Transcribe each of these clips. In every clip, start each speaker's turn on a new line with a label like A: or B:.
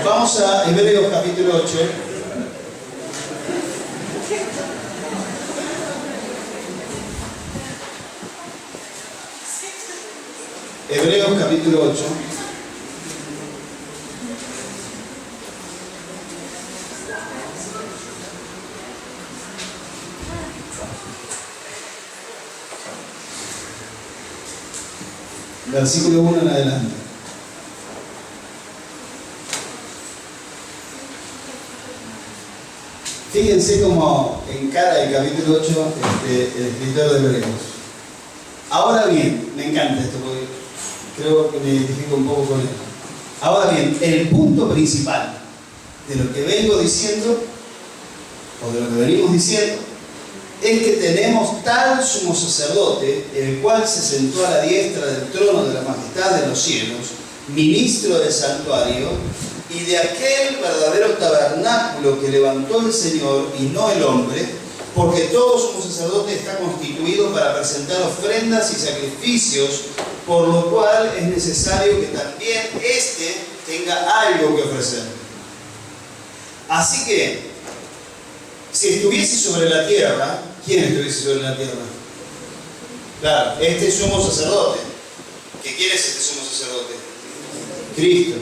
A: Vamos a Hebreos capítulo 8. Hebreos capítulo 8. Versículo 1 en adelante. Fíjense cómo encara el capítulo 8 el escritor de Hebreos. Ahora bien, me encanta esto porque creo que me identifico un poco con él. Ahora bien, el punto principal de lo que vengo diciendo, o de lo que venimos diciendo, es que tenemos tal sumo sacerdote, el cual se sentó a la diestra del trono de la majestad de los cielos, ministro del santuario, y de aquel verdadero tabernáculo que levantó el Señor y no el hombre, porque todo sumo sacerdote está constituido para presentar ofrendas y sacrificios, por lo cual es necesario que también éste tenga algo que ofrecer. Así que, si estuviese sobre la tierra, ¿quién estuviese sobre la tierra? Claro, este sumo sacerdote. ¿Quién es este sumo sacerdote? Cristo.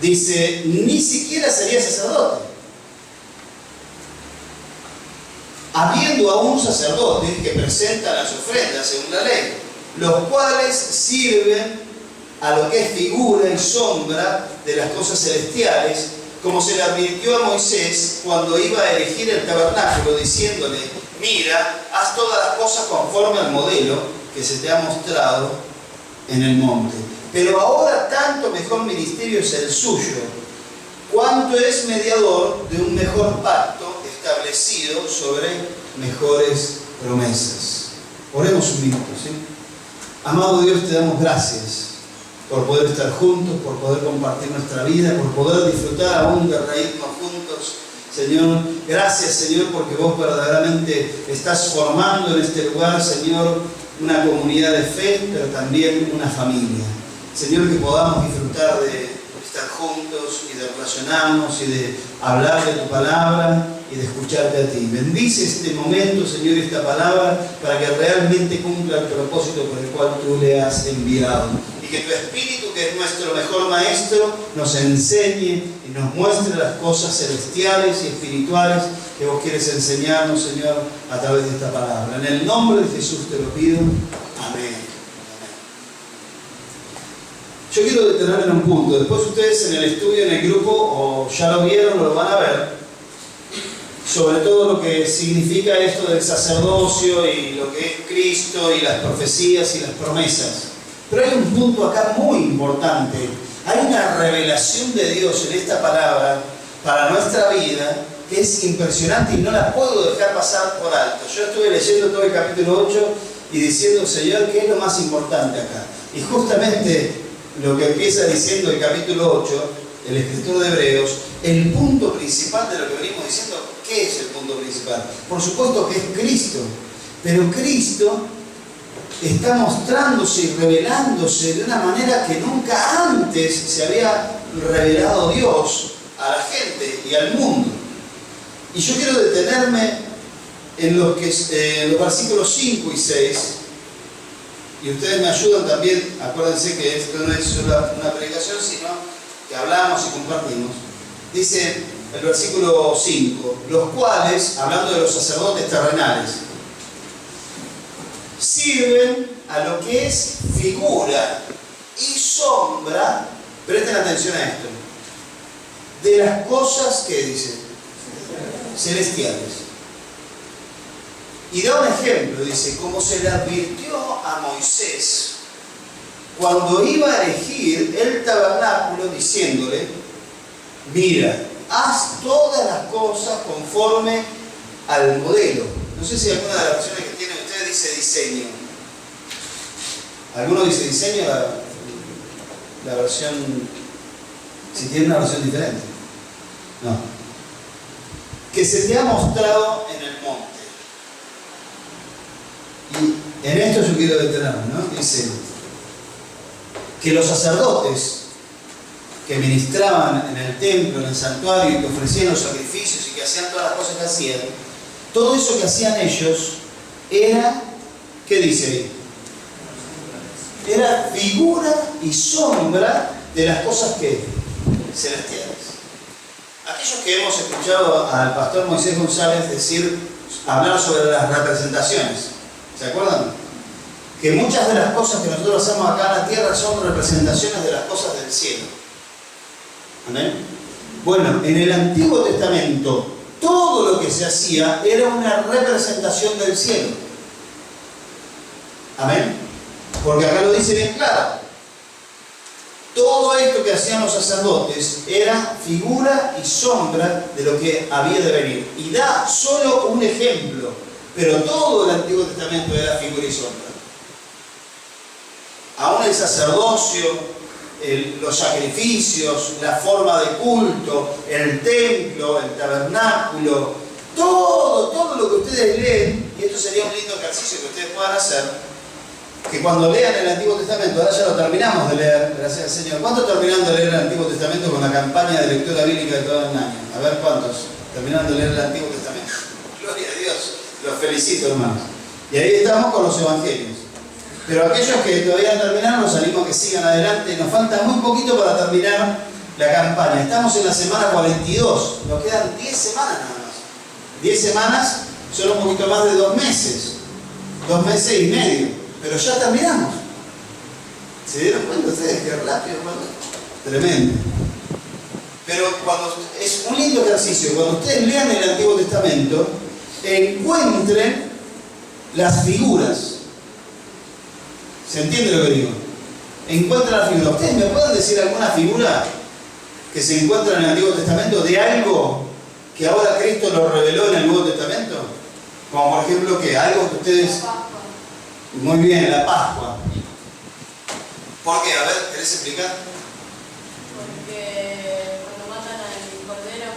A: Dice, ni siquiera sería sacerdote. Habiendo aún sacerdotes que presentan las ofrendas según la ley, los cuales sirven a lo que es figura y sombra de las cosas celestiales, como se le advirtió a Moisés cuando iba a erigir el tabernáculo, diciéndole, mira, haz todas las cosas conforme al modelo que se te ha mostrado en el monte. Pero ahora tanto mejor ministerio es el suyo, cuanto es mediador de un mejor pacto establecido sobre mejores promesas. Oremos un minuto, ¿sí? Amado Dios, te damos gracias por poder estar juntos, por poder compartir nuestra vida, por poder disfrutar aún de reírnos juntos. Señor, gracias, Señor, porque vos verdaderamente estás formando en este lugar, Señor, una comunidad de fe, pero también una familia. Señor, que podamos disfrutar de estar juntos y de relacionarnos y de hablar de tu palabra y de escucharte a ti. Bendice este momento, Señor, esta palabra, para que realmente cumpla el propósito por el cual tú le has enviado. Y que tu Espíritu, que es nuestro mejor maestro, nos enseñe y nos muestre las cosas celestiales y espirituales que vos quieres enseñarnos, Señor, a través de esta palabra. En el nombre de Jesús te lo pido. Amén. Yo quiero detenerme en un punto. Después ustedes en el estudio, en el grupo, o ya lo vieron o lo van a ver, sobre todo lo que significa esto del sacerdocio y lo que es Cristo y las profecías y las promesas. Pero hay un punto acá muy importante. Hay una revelación de Dios en esta palabra para nuestra vida que es impresionante y no la puedo dejar pasar por alto. Yo estuve leyendo todo el capítulo 8 y diciendo, Señor, ¿qué es lo más importante acá? Y justamente lo que empieza diciendo el capítulo 8, el escritor de Hebreos, el punto principal de lo que venimos diciendo, ¿qué es el punto principal? Por supuesto que es Cristo, pero Cristo está mostrándose y revelándose de una manera que nunca antes se había revelado Dios a la gente y al mundo. Y yo quiero detenerme en los versículos 5 y 6, y ustedes me ayudan también. Acuérdense que esto no es solo una predicación, sino que hablamos y compartimos. Dice el versículo 5, los cuales, hablando de los sacerdotes terrenales, sirven a lo que es figura y sombra, presten atención a esto, de las cosas que dice, celestiales. Y da un ejemplo, dice, como se le advirtió a Moisés cuando iba a erigir el tabernáculo, diciéndole, mira, haz todas las cosas conforme al modelo. No sé si alguna de las versiones que tienen ustedes dice diseño. ¿Alguno dice diseño? La versión, si tiene una versión diferente. No. Que se te ha mostrado en el monte. Y en esto yo quiero detenerme, ¿no? Dice que los sacerdotes que ministraban en el templo, en el santuario, y que ofrecían los sacrificios y que hacían todas las cosas que hacían, todo eso que hacían ellos era, ¿qué dice ahí? Era figura y sombra de las cosas que celestiales. Aquellos que hemos escuchado al pastor Moisés González hablar sobre las representaciones, ¿se acuerdan? Que muchas de las cosas que nosotros hacemos acá en la tierra son representaciones de las cosas del cielo. ¿Amén? Bueno, en el Antiguo Testamento todo lo que se hacía era una representación del cielo. ¿Amén? Porque acá lo dice bien claro. Todo esto que hacían los sacerdotes era figura y sombra de lo que había de venir. Y da solo un ejemplo, pero todo el Antiguo Testamento era figura y sombra. Aún el sacerdocio, los sacrificios, la forma de culto, el templo, el tabernáculo, todo lo que ustedes leen, y esto sería un lindo ejercicio que ustedes puedan hacer, que cuando lean el Antiguo Testamento, ahora ya lo terminamos de leer, gracias al Señor. ¿Cuántos terminaron de leer el Antiguo Testamento con la campaña de lectura bíblica de todo el año? A ver cuántos terminaron de leer el Antiguo Testamento. Gloria a Dios, los felicito, hermanos. Y ahí estamos con los evangelios. Pero aquellos que todavía no terminaron, los animo a que sigan adelante. Nos falta muy poquito para terminar la campaña. Estamos en la semana 42. Nos quedan 10 semanas nada más. 10 semanas son un poquito más de 2 meses. 2 meses y medio. Pero ya terminamos. ¿Se dieron cuenta ustedes qué rápido, hermano? Tremendo. Pero es un lindo ejercicio. Cuando ustedes lean el Antiguo Testamento, encuentren las figuras. ¿Se entiende lo que digo? Encuentran las figuras. ¿Ustedes me pueden decir alguna figura que se encuentra en el Antiguo Testamento de algo que ahora Cristo lo reveló en el Nuevo Testamento? Como por ejemplo, ¿qué? Algo que ustedes... Muy bien, la Pascua. ¿Por qué? A ver, ¿querés explicar?
B: Porque cuando matan al cordero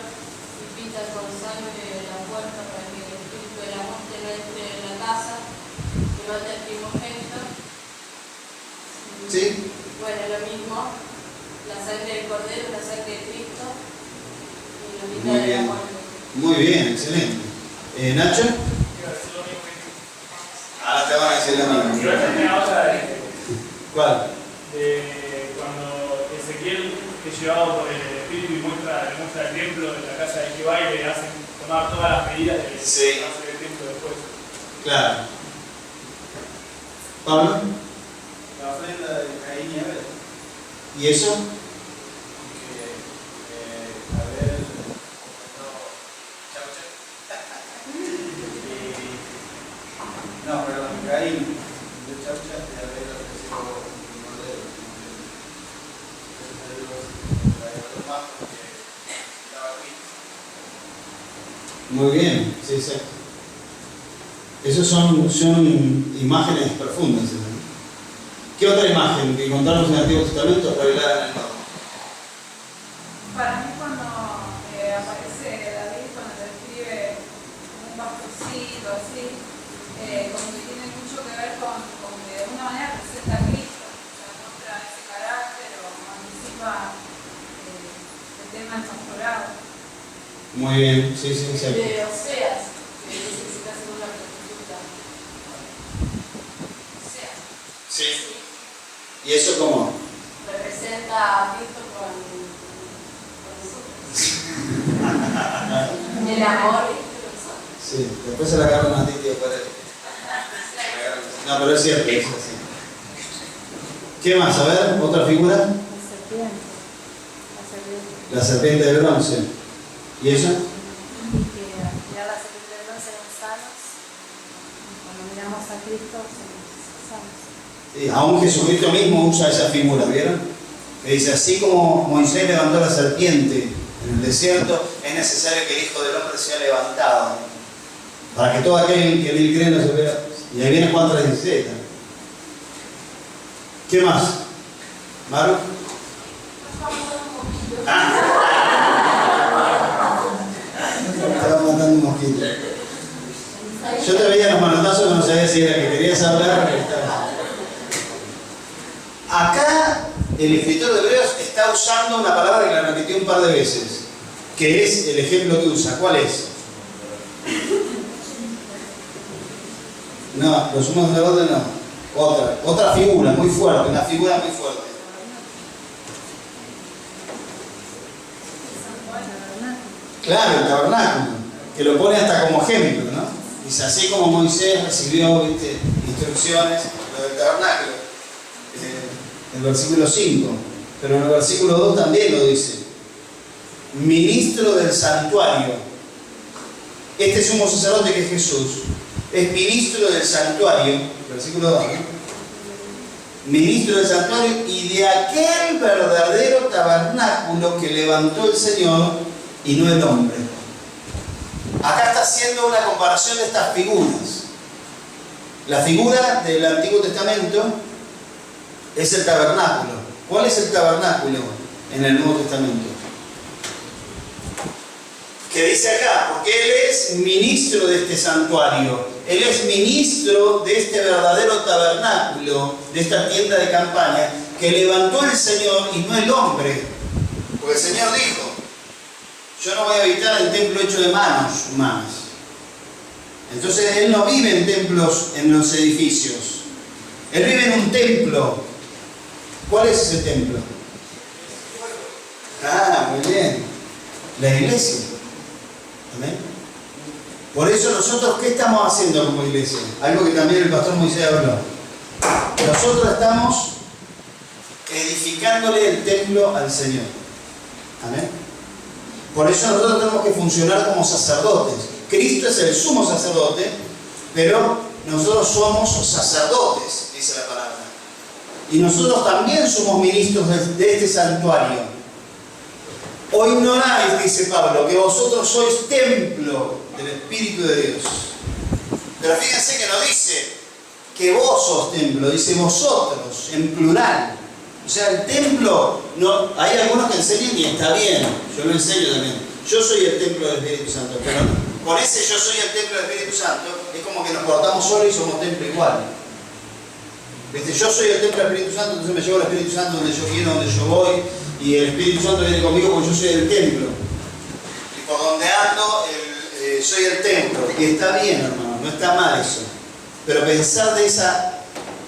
B: y pintan con sangre la puerta para que el espíritu de la muerte no entre en la casa y mata al primogénito.
A: ¿Sí?
B: Bueno, lo mismo, la sangre del cordero, la sangre de Cristo y lo pinta de la muerte.
A: Muy bien, excelente. ¿Nacho? Ahora te van a decir la misma.
C: Yo tenía otra de
A: ¿Cuál?
C: cuando Ezequiel es llevado por el Espíritu y le muestra el templo de la casa de Jehová y le hacen tomar todas las medidas de
A: Sí.
C: hacer el templo después.
A: Claro. ¿Pablo?
D: La ofrenda de Caín y Abel.
A: ¿Y eso?
D: Que Abel ofrendó chaucha. No, perdón, Caín de chaucha y Abel ofreció un cordero. Entonces Dios traía otro más porque estaba aquí.
A: Muy bien, sí, exacto. Esas son imágenes profundas, ¿no? ¿Qué otra imagen que encontramos en el Antiguo Testamento revelada en el Nuevo?
E: Para mí cuando aparece David, cuando describe un pastorcito así, como que tiene mucho que ver con que de alguna manera presenta a Cristo, o sea, muestra ese carácter o anticipa el tema del pastorado.
A: Muy bien, sí, exacto.
B: De Oseas, que necesitas hacer una prostituta. Oseas.
A: Sí. ¿Y eso cómo?
B: Representa a Cristo con nosotros. El amor de nosotros.
A: Sí, después se la agarran a ti, tío, para él. No, pero es cierto, es así. ¿Qué más? A ver, otra figura.
B: La serpiente.
A: La serpiente de bronce. ¿Y eso?
F: Que mirar la serpiente de bronce en los sanos, cuando miramos a Cristo somos sanos.
A: Sí, aún Jesucristo mismo usa esa figura, ¿vieron? Que dice, así como Moisés levantó la serpiente en el desierto, es necesario que el Hijo del Hombre sea levantado, para que todo aquel que en él cree no se vea. Y ahí viene Juan 3:16. ¿Qué más? ¿Maru? Estaba matando un mosquito. Yo te veía los manotazos, no sabía si era que querías hablar o que estabas. Acá el escritor de Hebreos está usando una palabra que la repitió un par de veces, que es el ejemplo que usa. ¿Cuál es? No, los sumos sacerdotes no. Otra figura muy fuerte, una figura muy fuerte. Claro, el tabernáculo, que lo pone hasta como ejemplo, ¿no? Dice, así como Moisés recibió, ¿viste?, instrucciones, lo del tabernáculo, el versículo 5, pero en el versículo 2 también lo dice. Ministro del santuario. Este sumo sacerdote que es Jesús, es ministro del santuario, versículo 2, ¿no? Ministro del santuario y de aquel verdadero tabernáculo que levantó el Señor y no el hombre. Acá está haciendo una comparación de estas figuras. La figura del Antiguo Testamento es el tabernáculo. ¿Cuál es el tabernáculo en el Nuevo Testamento? Que dice acá, porque Él es ministro de este santuario, Él es ministro de este verdadero tabernáculo, de esta tienda de campaña, que levantó el Señor y no el hombre. Porque el Señor dijo, yo no voy a habitar en templo hecho de manos humanas. Entonces Él no vive en templos, en los edificios. Él vive en un templo. ¿Cuál es ese templo? Ah, muy bien. La iglesia. ¿Amén? Por eso nosotros, ¿qué estamos haciendo como iglesia? Algo que también el pastor Moisés habló. Nosotros estamos edificándole el templo al Señor. ¿Amén? Por eso nosotros tenemos que funcionar como sacerdotes. Cristo es el sumo sacerdote, pero nosotros somos sacerdotes, dice la palabra. Y nosotros también somos ministros de este santuario. O ignoráis, dice Pablo, que vosotros sois templo del Espíritu de Dios. Pero fíjense que no dice que vos sos templo, dice vosotros, en plural. O sea, el templo, no, hay algunos que enseñan y está bien, yo lo enseño también. Yo soy el templo del Espíritu Santo, pero con ese yo soy el templo del Espíritu Santo, es como que nos portamos solos y somos templo igual. ¿Viste? Yo soy el templo del Espíritu Santo, entonces me llevo el Espíritu Santo donde yo quiero, donde yo voy, y el Espíritu Santo viene conmigo porque yo soy el templo. Y por donde ando, soy el templo. Y está bien, hermano, no está mal eso. Pero pensar de esa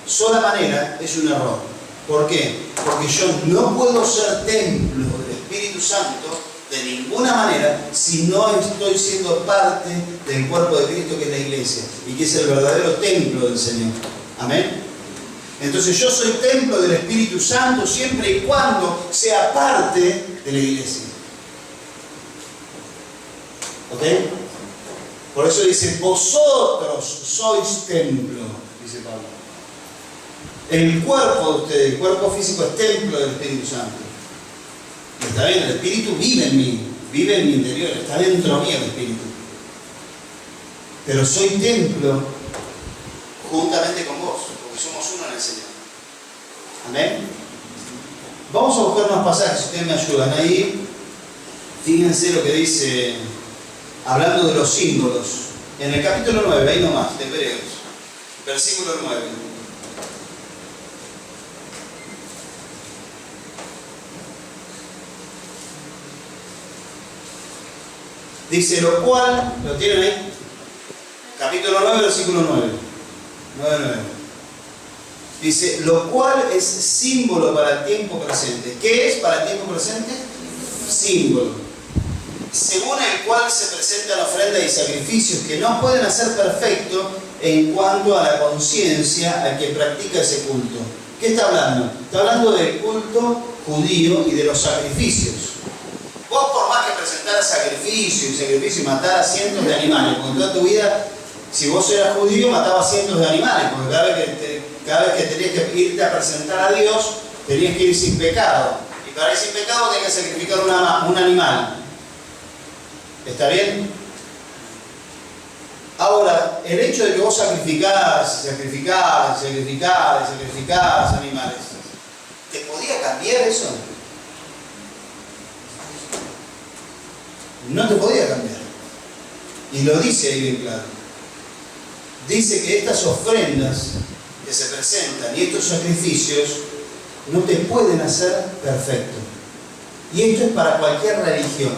A: sola manera es un error. ¿Por qué? Porque yo no puedo ser templo del Espíritu Santo de ninguna manera si no estoy siendo parte del cuerpo de Cristo, que es la iglesia, y que es el verdadero templo del Señor. Amén. Entonces yo soy templo del Espíritu Santo siempre y cuando sea parte de la iglesia. ¿Ok? Por eso dice, vosotros sois templo, dice Pablo. El cuerpo de ustedes, el cuerpo físico es templo del Espíritu Santo. Y está bien, el Espíritu vive en mí, vive en mi interior, está dentro mío el Espíritu. Pero soy templo juntamente con vos, porque somos uno en el Señor. Amén. Vamos a buscar unos pasajes, si ustedes me ayudan ahí. Fíjense lo que dice, hablando de los símbolos, en el capítulo 9, ahí nomás, de Hebreos, versículo 9. Dice, lo cual, ¿lo tienen ahí? Capítulo 9, versículo 9. 9. Dice, lo cual es símbolo para el tiempo presente. ¿Qué es para el tiempo presente? Símbolo. Según el cual se presentan ofrendas y sacrificios que no pueden hacer perfecto en cuanto a la conciencia al que practica ese culto. ¿Qué está hablando? Está hablando del culto judío y de los sacrificios. Vos, por más que presentaras sacrificio y mataras cientos de animales, porque toda tu vida, si vos eras judío, matabas cientos de animales, porque cada vez que tenías que irte a presentar a Dios, tenías que ir sin pecado. Y para ir sin pecado tenías que sacrificar un animal. ¿Está bien? Ahora, el hecho de que vos sacrificás animales, ¿te podía cambiar eso? No te podía cambiar. Y lo dice ahí bien claro. Dice que estas ofrendas que se presentan y estos sacrificios no te pueden hacer perfecto. Y esto es para cualquier religión.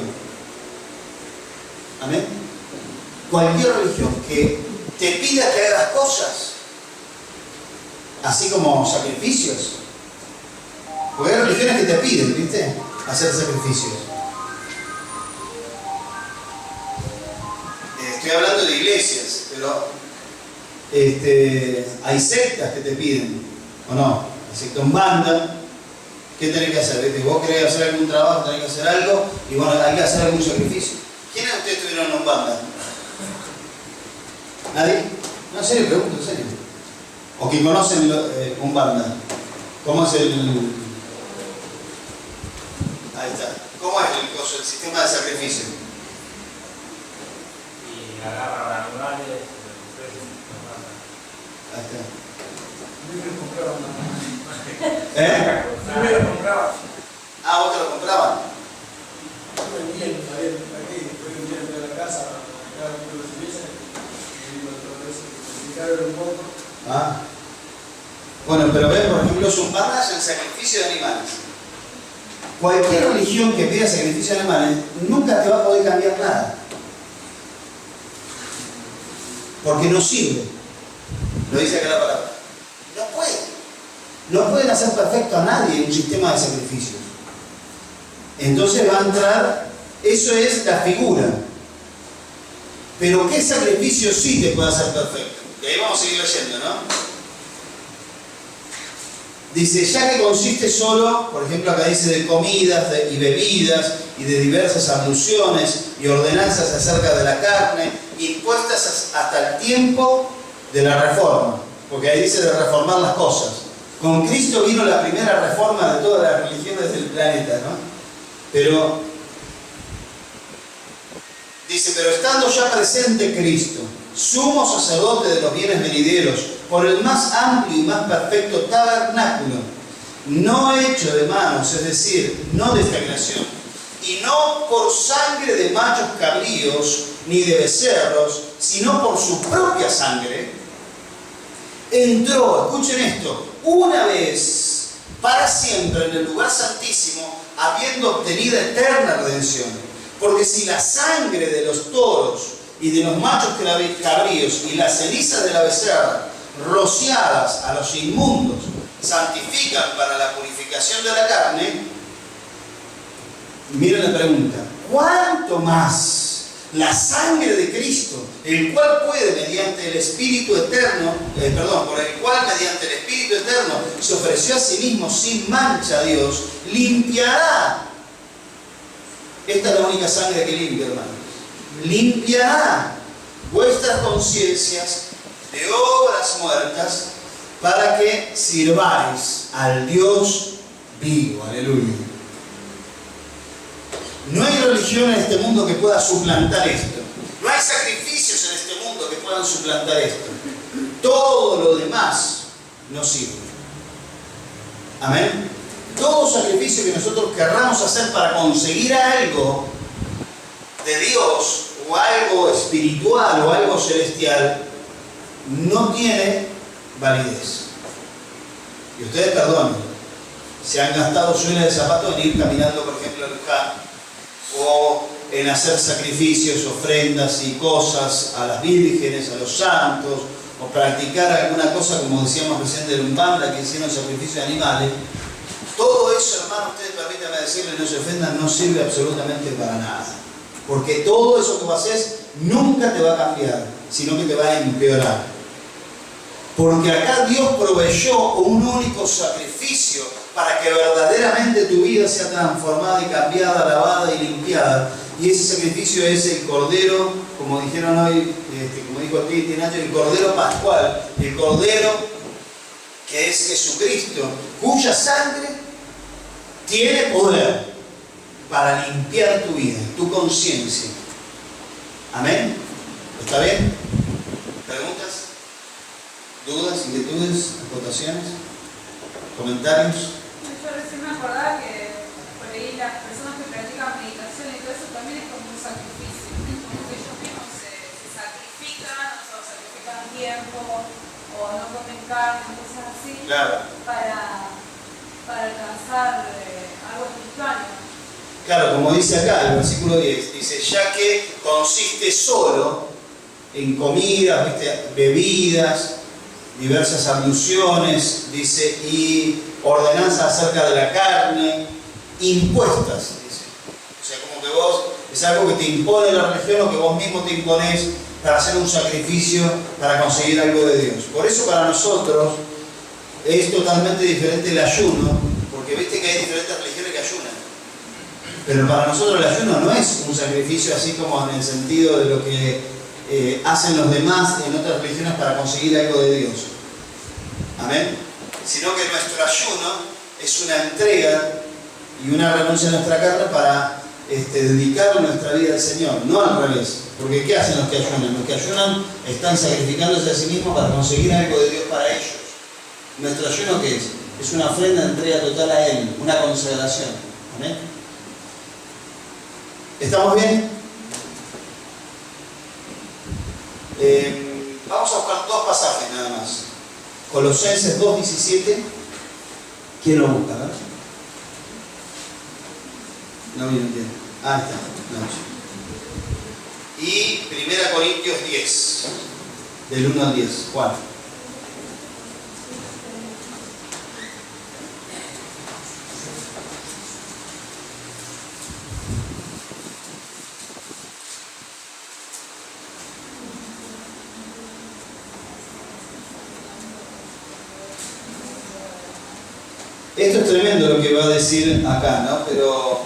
A: Amén. Cualquier religión que te pida que hagas cosas, así como sacrificios. Porque hay religiones que te piden, ¿viste? Hacer sacrificios. Estoy hablando de iglesias, pero hay sectas que te piden, ¿o no? La secta Umbanda, ¿qué tenés que hacer? ¿Viste? Vos querés hacer algún trabajo, tenés que hacer algo, y bueno, hay que hacer algún sacrificio. ¿Quiénes de ustedes estuvieron en Umbanda? ¿Nadie? No, en serio, pregunto, en serio. O que conocen Umbanda. ¿Cómo es el...? Ahí está. ¿Cómo es el sistema de sacrificio?
G: Y agarran animales,
A: Ahí está.
D: Primero compraban
A: ¿Eh?
D: Primero compraban.
A: Ah, ¿vos te lo compraban?
D: Vendían aquí, después vendían de la casa, cada uno de los iglesias, y todo eso, explicaron un poco.
A: Ah. Bueno, pero ven, por ejemplo, Umbanda es el sacrificio de animales. Cualquier religión que pida sacrificio de animales nunca te va a poder cambiar nada. Porque no sirve. Lo dice acá la palabra. No puede. No pueden hacer perfecto a nadie en un sistema de sacrificios. Entonces va a entrar, eso es la figura. Pero ¿qué sacrificio sí te puede hacer perfecto? Y ahí vamos a seguir leyendo, ¿no? Dice, ya que consiste solo, por ejemplo acá dice de comidas y bebidas y de diversas abluciones y ordenanzas acerca de la carne, impuestas hasta el tiempo de la reforma, porque ahí dice de reformar las cosas. Con Cristo vino la primera reforma de todas las religiones del planeta, ¿no? Pero, dice, pero estando ya presente Cristo, sumo sacerdote de los bienes venideros, por el más amplio y más perfecto tabernáculo, no hecho de manos, es decir, no de esta creación, y no por sangre de machos cabríos ni de becerros, sino por su propia sangre, entró, escuchen esto, una vez para siempre en el lugar santísimo, habiendo obtenido eterna redención. Porque si la sangre de los toros y de los machos cabríos y las cenizas de la becerra, rociadas a los inmundos, santifican para la purificación de la carne, miren la pregunta, ¿cuánto más la sangre de Cristo, el cual puede mediante el Espíritu Eterno, por el cual mediante el Espíritu Eterno se ofreció a sí mismo sin mancha a Dios, limpiará? Esta es la única sangre que limpia, hermanos. Limpiará vuestras conciencias de obras muertas para que sirváis al Dios vivo. Aleluya. No hay religión en este mundo que pueda suplantar esto. No hay sacrificios en este mundo que puedan suplantar esto. Todo lo demás no sirve. Amén. Todo sacrificio que nosotros querramos hacer para conseguir algo de Dios o algo espiritual o algo celestial no tiene validez. Y ustedes perdonen, se han gastado suelas de zapatos en ir caminando, por ejemplo, al Luján, o en hacer sacrificios, ofrendas y cosas a las vírgenes, a los santos, o practicar alguna cosa, como decíamos recién de Umbanda, que hicieron sacrificio de animales. Todo eso, hermano, ustedes permítanme decirle, no se ofendan, no sirve absolutamente para nada. Porque todo eso que vos haces nunca te va a cambiar, sino que te va a empeorar. Porque acá Dios proveyó un único sacrificio para que verdaderamente tu vida sea transformada y cambiada, lavada y limpiada. Y ese sacrificio es el Cordero, como dijeron hoy, como dijo Titi Nacho, el Cordero Pascual, el Cordero que es Jesucristo, cuya sangre tiene poder para limpiar tu vida, tu conciencia. Amén. ¿Está bien? ¿Preguntas? ¿Dudas? ¿Inquietudes? ¿Votaciones? ¿Comentarios?
E: Yo recién me acordaba que por ahí las personas que practican meditación y todo eso también es como un sacrificio. Como que ellos mismos se sacrifican, o sacrifican tiempo, o no comen carne, cosas así,
A: Claro.
E: para alcanzar algo espiritual.
A: Claro, como dice acá el versículo 10, dice, ya que consiste solo en comidas, ¿viste? Bebidas, diversas abluciones, dice, y ordenanzas acerca de la carne, impuestas, dice. O sea, como que vos, es algo que te impone la religión o que vos mismo te imponés para hacer un sacrificio, para conseguir algo de Dios. Por eso para nosotros es totalmente diferente el ayuno, porque viste que hay diferentes religiones que ayunan. Pero para nosotros el ayuno no es un sacrificio así como en el sentido de lo que hacen los demás en otras religiones para conseguir algo de Dios. Amén. Sino que nuestro ayuno es una entrega y una renuncia a nuestra carne para dedicar nuestra vida al Señor, no al revés. Porque ¿qué hacen los que ayunan? Los que ayunan están sacrificándose a sí mismos para conseguir algo de Dios para ellos. ¿Nuestro ayuno qué es? Es una ofrenda de entrega total a Él, una consagración. Amén. ¿Estamos bien? Vamos a buscar dos pasajes nada más. Colosenses 2:17. ¿Quién lo busca? ¿Verdad? No entiendo. Ah, está. No. Y 1 Corintios 10, del 1 al 10. Juan. Esto es tremendo lo que va a decir acá, ¿no? Pero,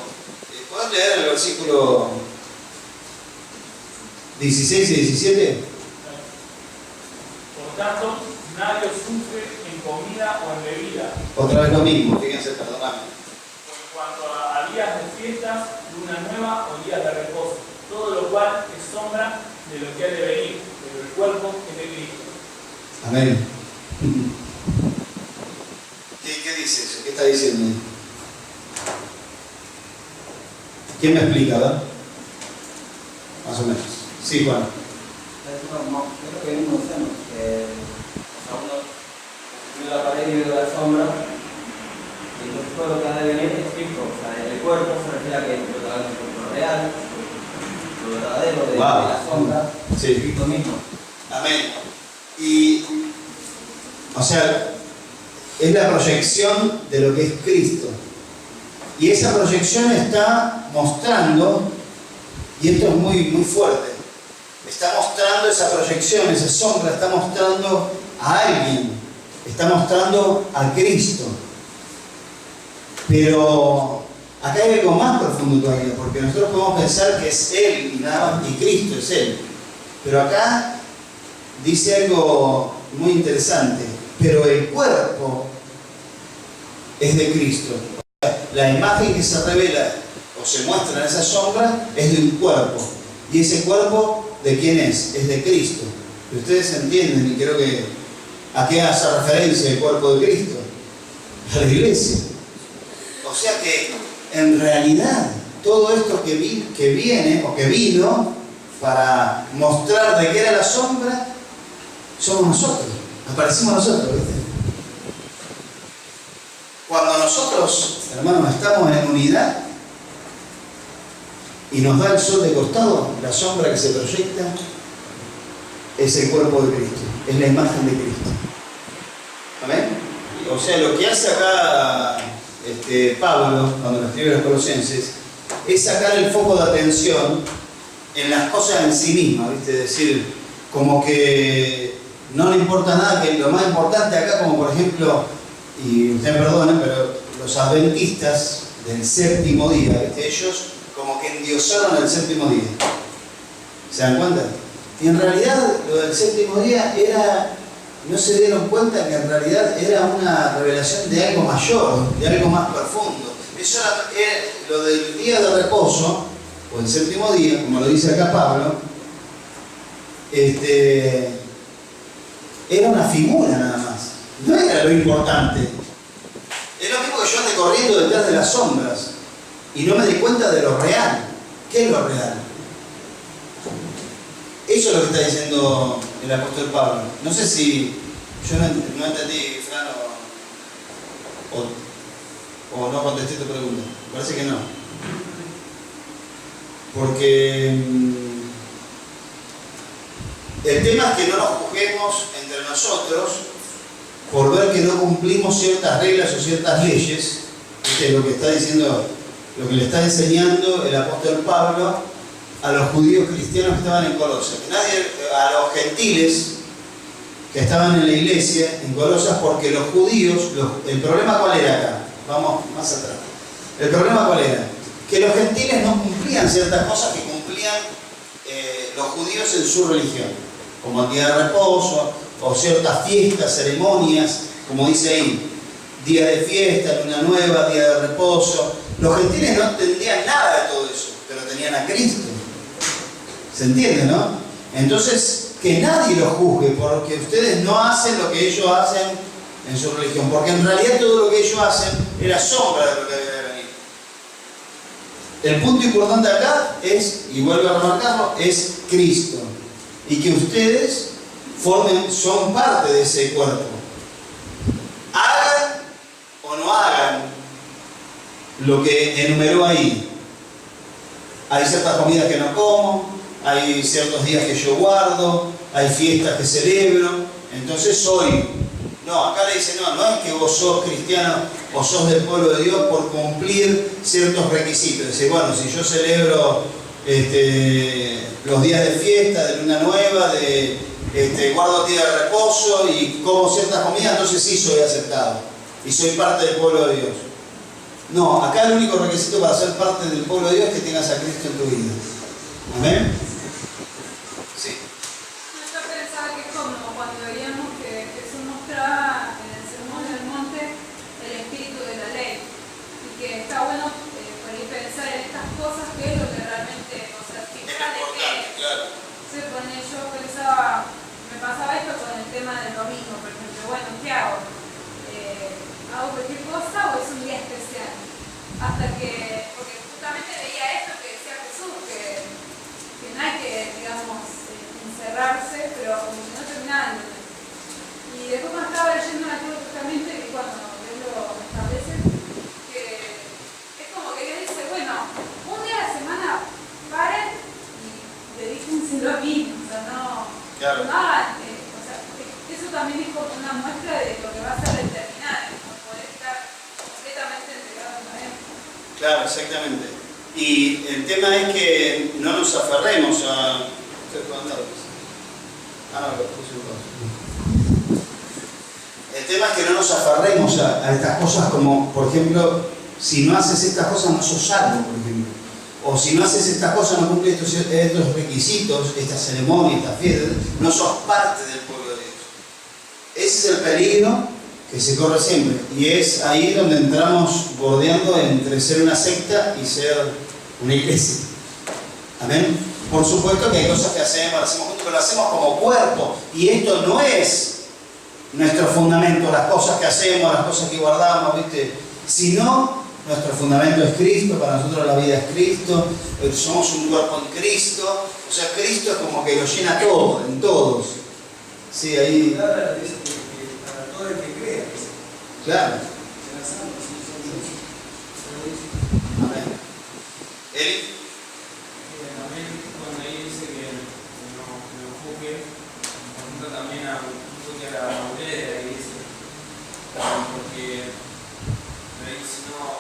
A: ¿puedes leer el versículo 16 y 17?
C: Por tanto, nadie os sufre en comida o en bebida.
A: Otra vez lo mismo, fíjense, perdóname.
C: O en cuanto a días de fiestas, luna nueva o días de reposo, todo lo cual es sombra de lo que ha de venir, pero el cuerpo es de Cristo.
A: Amén. ¿Qué dice eso? ¿Qué está diciendo? ¿Quién me explica, verdad? Más o menos. Sí, Juan.
H: Es lo que venimos diciendo, que uno vive la pared y vive la sombra, y entonces todo lo que ha de venir es Cristo. O sea, el cuerpo se refiere a que lo real, lo verdadero de la sombra,
A: sí.
H: Cristo mismo.
A: Amén. Y, o sea, es la proyección de lo que es Cristo. Y esa proyección está mostrando, y esto es muy, muy fuerte, está mostrando esa proyección, esa sombra, está mostrando a alguien, está mostrando a Cristo. Pero acá hay algo más profundo todavía, porque nosotros podemos pensar que es Él y nada más, y Cristo es Él. Pero acá dice algo muy interesante, pero el cuerpo es de Cristo. O sea, la imagen que se revela o se muestra en esa sombra es de un cuerpo. Y ese cuerpo, ¿de quién es? Es de Cristo. Y ustedes entienden, y creo que ¿a qué hace referencia el cuerpo de Cristo? A la iglesia. O sea que en realidad todo esto que viene o que vino para mostrar de qué era la sombra, somos nosotros, aparecimos nosotros, ¿viste? Cuando nosotros, hermanos, estamos en unidad y nos da el sol de costado, la sombra que se proyecta es el cuerpo de Cristo, es la imagen de Cristo. ¿Amén? O sea, lo que hace acá Pablo, cuando lo escribe a los Colosenses, es sacar el foco de atención en las cosas en sí mismas, ¿viste? Es decir, como que no le importa nada, que lo más importante acá, como por ejemplo, y ustedes perdonen, pero los adventistas del séptimo día, ¿viste? Ellos como que endiosaron el séptimo día. ¿Se dan cuenta? Y en realidad lo del séptimo día era, no se dieron cuenta que en realidad era una revelación de algo mayor, de algo más profundo. Eso era lo del día de reposo, o el séptimo día, como lo dice acá Pablo, era una figura nada más, no era lo importante. Es lo mismo que yo ande corriendo detrás de las sombras y no me di cuenta de lo real. ¿Qué es lo real? Eso es lo que está diciendo el apóstol Pablo. No sé si yo no entendí, Fran, o no contesté tu pregunta. Parece que no. Porque el tema es que no nos juzguemos entre nosotros por ver que no cumplimos ciertas reglas o ciertas leyes. Este es lo que está diciendo, lo que le está enseñando el apóstol Pablo a los judíos cristianos que estaban en Colosas. A los gentiles que estaban en la iglesia en Colosas, porque los judíos, el problema cuál era acá, vamos más atrás. El problema cuál era, que los gentiles no cumplían ciertas cosas que cumplían los judíos en su religión, como el día de reposo, o ciertas fiestas, ceremonias, como dice ahí, día de fiesta, luna nueva, día de reposo. Los gentiles no entendían nada de todo eso, pero tenían a Cristo. ¿Se entiende, no? Entonces, que nadie los juzgue porque ustedes no hacen lo que ellos hacen en su religión, porque en realidad todo lo que ellos hacen era sombra de lo que debe venir. El punto importante acá es, y vuelvo a remarcarlo, es Cristo. Y que ustedes son parte de ese cuerpo. Hagan o no hagan lo que enumeró ahí. Hay ciertas comidas que no como, hay ciertos días que yo guardo, hay fiestas que celebro, entonces soy. No, acá le dice, no es que vos sos cristiano o sos del pueblo de Dios por cumplir ciertos requisitos. Dice, bueno, si yo celebro los días de fiesta, de luna nueva, guardo días de reposo y como ciertas comidas, entonces sí soy aceptado y soy parte del pueblo de Dios. No, acá el único requisito para ser parte del pueblo de Dios es que tengas a Cristo en tu vida. ¿Amén? Sí.
E: Yo pensaba que es como cuando veíamos que Jesús mostraba en el Sermón del Monte el espíritu de la ley, y que está bueno por ahí pensar en estas cosas, que es lo que realmente nos certifica de qué es.
A: Claro.
E: Entonces, yo pensaba, me pasaba esto con el tema del domingo, por ejemplo, bueno, ¿qué hago? ¿Hago cualquier cosa o es un día especial? Porque justamente veía esto que decía Jesús, que no hay que, digamos, encerrarse, pero como que no terminaba de entender. Y después cuando estaba leyendo me acuerdo justamente que cuando él lo establece, que es como que él dice, bueno, un día a la semana paren y dedíquenselo a mí, o sea, no hagan, o sea, eso también es como una muestra de lo que va a ser determinante, no poder estar completamente entregado a él.
A: Claro, exactamente. Y el tema es que no nos aferremos a... El tema es que no nos aferremos a estas cosas como, por ejemplo, si no haces estas cosas no sos salvo, por ejemplo. O si no haces estas cosas, no cumples estos requisitos, estas ceremonias, estas fiestas, no sos parte del pueblo de Dios. Ese es el peligro que se corre siempre. Y es ahí donde entramos bordeando entre ser una secta y ser una iglesia. Amén. Por supuesto que hay cosas que hacemos juntos, pero lo hacemos como cuerpo. Y esto no es nuestro fundamento, las cosas que hacemos, las cosas que guardamos, ¿viste? Sino nuestro fundamento es Cristo, para nosotros la vida es Cristo, somos un cuerpo en Cristo. O sea, Cristo es como que lo llena todo, en todos. Sí, ahí.
D: Claro, dice que para todo el que crea.
A: Claro.
D: Amén.
A: Eli.
G: También cuando ahí dice que no juzgue, apunta también a un toque a la madurez de la iglesia. Porque ahí si no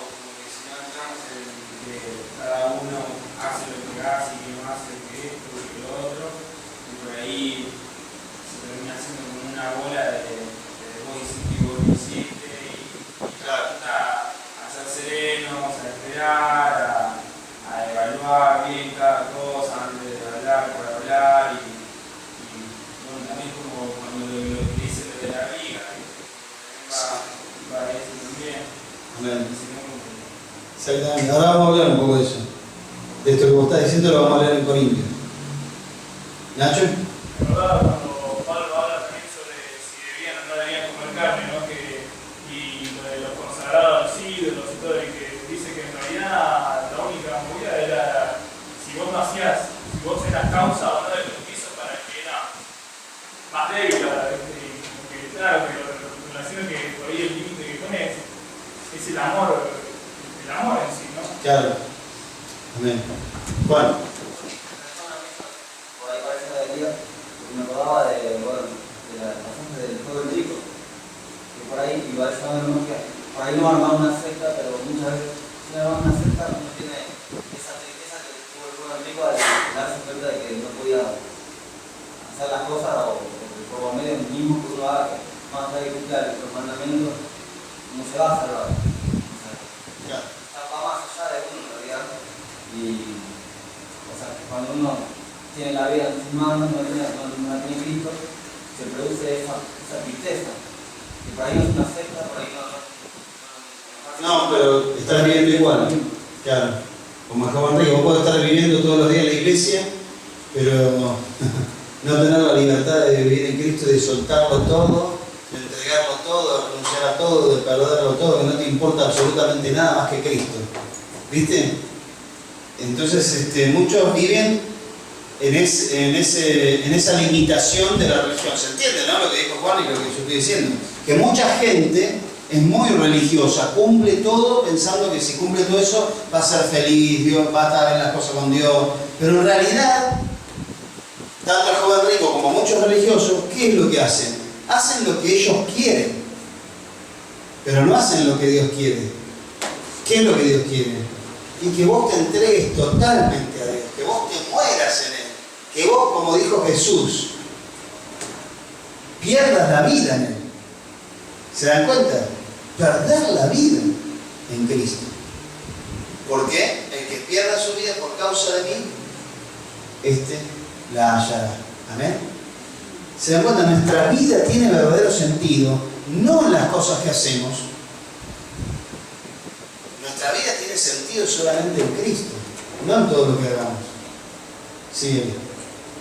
G: entramos en que cada uno hace lo que hace y que no hace esto y lo otro, y por ahí se termina haciendo como una bola de vos hiciste y vos no hiciste, y
A: Claro.
G: a ser serenos, a esperar, a evaluar bien cada cosa antes de hablar por hablar, y bueno, también como cuando lo que dice lo de la vida, va a eso también.
A: Amén. Exactamente. Ahora vamos a hablar un poco de eso. De esto que vos estás diciendo lo vamos a leer en Corintios. ¿Nacho?
C: Me acordaba cuando Pablo habla también sobre si debían o no debían comer carne, ¿no? Y lo de los consagrados, los ídolos y todo, y que dice que en realidad la única movida era si vos no hacías, si vos eras causa o no del bautizo para que era más débil, porque claro, que lo relaciono que por ahí el límite que pone es el amor en sí, ¿no?
A: Claro. Amén. Juan.
H: Por ahí parece la de día, porque me acordaba de la pasaje del joven rico, que por ahí, igual sabemos que por ahí no armaba una secta, pero muchas veces si no armaba una secta uno tiene esa tristeza que tuvo el joven rico de darse cuenta de que no podía hacer las cosas o por lo menos mismo que uno haga, que más allá de cumplir los mandamientos, no se va a salvar. O sea, va más allá de uno en realidad. Y, o sea, cuando uno tiene la vida en sus manos, no la tiene Cristo, se produce esa tristeza. Que por ahí no es una secta, por ahí
A: No, pero estás viviendo igual. Claro. Como el joven rico, vos podés estar viviendo todos los días en la iglesia, pero no tener la libertad de vivir en Cristo, de soltarlo todo, de entregarlo todo, de renunciar a todo, de perderlo todo, que no te importa absolutamente nada más que Cristo. ¿Viste? Entonces muchos viven en esa limitación de la religión. ¿Se entiende, no? Lo que dijo Juan y lo que yo estoy diciendo. Que mucha gente es muy religiosa, cumple todo pensando que si cumple todo eso va a ser feliz, Dios va a estar en las cosas con Dios. Pero en realidad, tanto el joven rico como muchos religiosos, ¿qué es lo que hacen? Hacen lo que ellos quieren, pero no hacen lo que Dios quiere. ¿Qué es lo que Dios quiere? Y que vos te entregues totalmente a Dios, que vos te mueras en Él, que vos, como dijo Jesús, pierdas la vida en Él. ¿Se dan cuenta? Perder la vida en Cristo. ¿Por qué? El que pierda su vida por causa de mí, la hallará. Amén. ¿Se dan cuenta? Nuestra vida tiene verdadero sentido, no en las cosas que hacemos. Nuestra vida tiene sentido solamente en Cristo, no en todo lo que hagamos. Sí.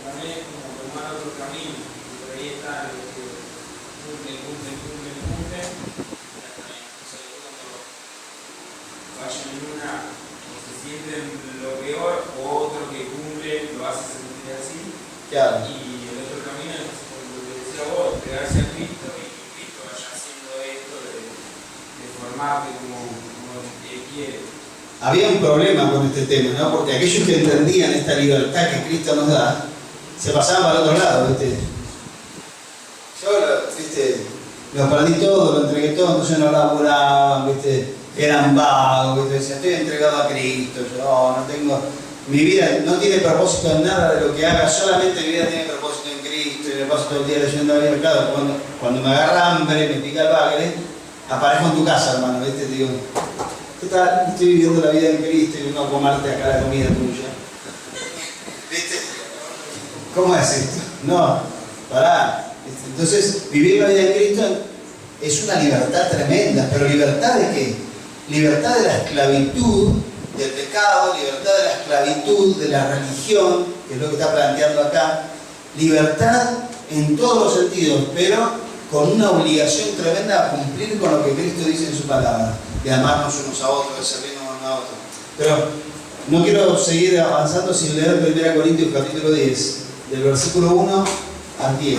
G: También es como tomar otro camino, y por ahí está lo que cumple. Entonces, cuando vayan en una, o se sienten lo peor, o otro que cumple lo hace sentir así.
A: Claro.
G: Y el otro camino es, como lo que decía vos, entregarse a Cristo y que Cristo vaya haciendo esto de formarte como quiere.
A: Había un problema con este tema, ¿no? Porque aquellos que entendían esta libertad que Cristo nos da, se pasaban para el otro lado, ¿viste? Yo, ¿viste? Lo perdí todo, lo entregué todo, entonces no laburaban, ¿viste? Eran vagos, ¿viste? Decían, estoy entregado a Cristo, yo no tengo... Mi vida no tiene propósito en nada de lo que haga, solamente mi vida tiene propósito en Cristo, y me paso todo el día leyendo la Biblia. Claro, cuando me agarra hambre, me pica el bagre, aparezco en tu casa, hermano, ¿viste? Te digo, ¿qué tal? Estoy viviendo la vida en Cristo y vengo a comerte acá la comida tuya. ¿Viste? ¿Cómo es esto? No, pará. Entonces, vivir la vida en Cristo es una libertad tremenda, pero ¿libertad de qué? Libertad de la esclavitud del pecado, libertad de la esclavitud de la religión, que es lo que está planteando acá, libertad en todos los sentidos, pero con una obligación tremenda a cumplir con lo que Cristo dice en su palabra, de amarnos unos a otros, de servirnos unos a otros. Pero no quiero seguir avanzando sin leer 1 Corintios capítulo 10, del versículo 1 al 10.